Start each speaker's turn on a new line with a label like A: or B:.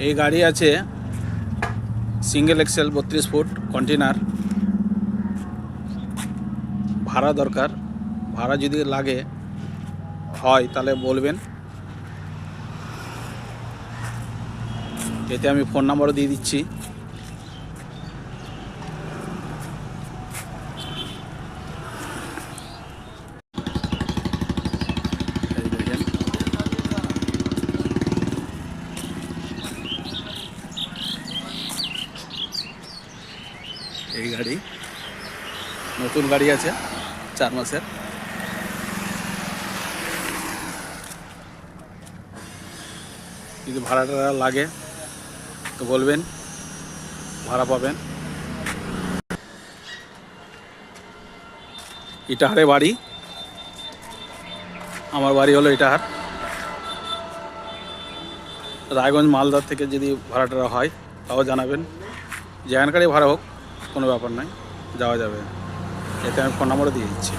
A: এই গাড়ি আছে সিঙ্গেল এক্সেল 32 ফুট কন্টেনার। ভাড়া দরকার, ভাড়া যদি লাগে হয় তাহলে বলবেন। এতে আমি ফোন নাম্বারও দিয়ে দিচ্ছি। এই দেখেন, এই গাড়ি নতুন গাড়ি আছে 4 মাসের। যদি ভাড়াটা লাগে তো বলবেন, ভাড়া পাবেন। ইটাহারে বাড়ি, আমার বাড়ি হলো ইটাহার। রায়গঞ্জ মালদার থেকে যদি ভাড়াটা হয় তাও জানাবেন। যেখানকারই ভাড়া হোক কোনো ব্যাপার নয়, যাওয়া যাবে। এতে আমি ফোন নাম্বারও দিয়ে দিচ্ছি।